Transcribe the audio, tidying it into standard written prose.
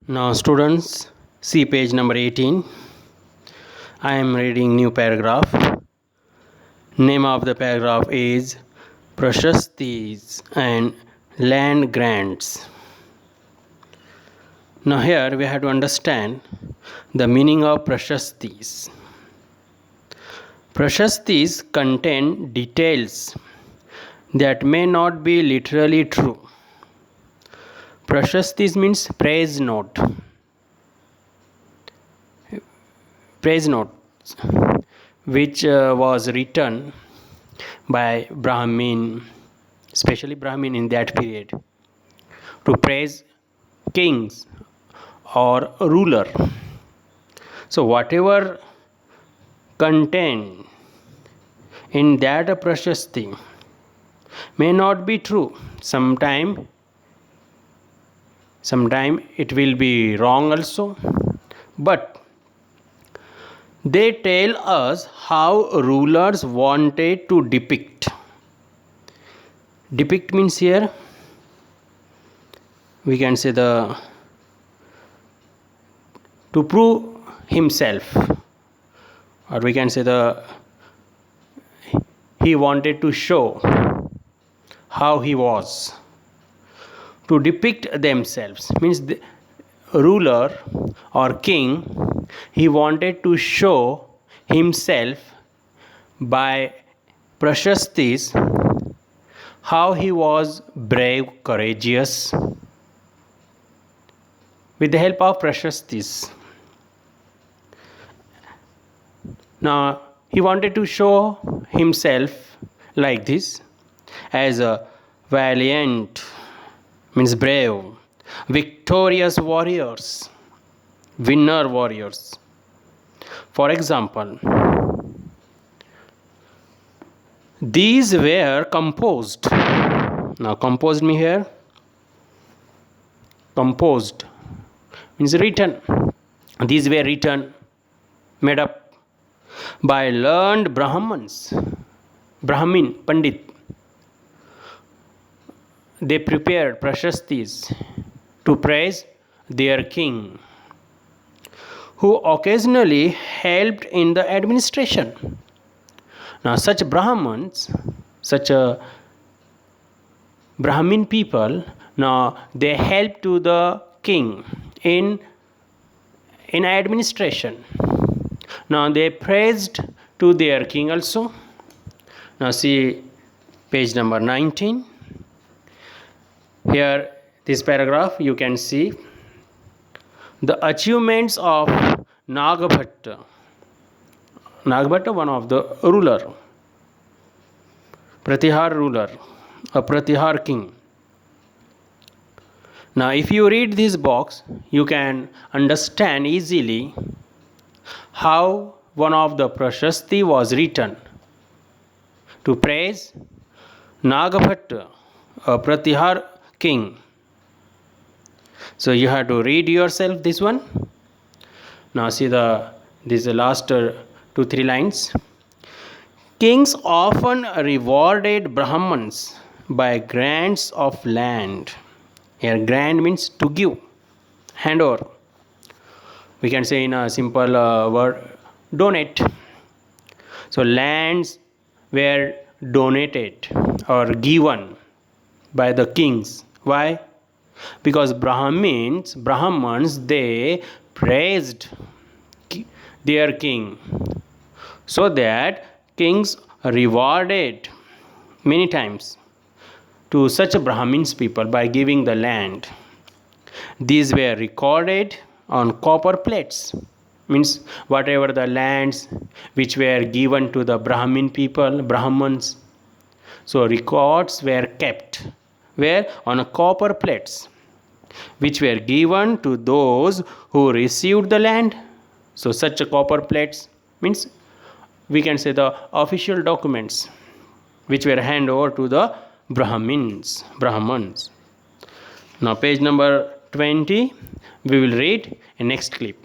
Now students, see page number 18. I am reading new paragraph. Name of the paragraph is Prashastis and Land Grants. Now here we have to understand the meaning of Prashastis. Prashastis contain details that may not be literally true. Prashastis means praise note. Praise notes, which was written by Brahmin, especially Brahmin in that period, to praise kings or ruler. So whatever contained in that prashasti may not be true. Sometime it will be wrong also, but they tell us how rulers wanted to depict. Depict means here we can say to prove himself, or we can say he wanted to show how he was. To depict themselves means the ruler or king, he wanted to show himself by prashastis, how he was brave, courageous, with the help of prashastis. Now he wanted to show himself like this, as a valiant, means brave, victorious warriors, winner warriors. For example, these were composed. Now composed me here, composed means written. These were written, made up by learned Brahmins, Brahmin, Pandit. They prepared prashastis to praise their king, who occasionally helped in the administration. Now such Brahmins, such a Brahmin people, now they help to the king in administration. Now they praised to their king also. Now see page number 19. Here this paragraph you can see the achievements of Nagabhatta. Nagabhatta, one of the ruler, Pratihar ruler, a Pratihar king. Now if you read this box, you can understand easily how one of the prashasti was written to praise Nagabhatta, a Pratihar king. So you have to read yourself this one. Now see this last 2-3 lines. Kings often rewarded Brahmins by grants of land. Here grant means to give, hand over. We can say in a simple word, donate. So lands were donated or given by the kings. Why? Because Brahmins, they praised their king, so that kings rewarded many times to such Brahmins people by giving the land. These were recorded on copper plates, means whatever the lands which were given to the Brahmin people, Brahmins, so records were kept where on a copper plates, which were given to those who received the land. So such a copper plates means we can say the official documents which were handed over to the Brahmins. Now page number 20 we will read in next clip.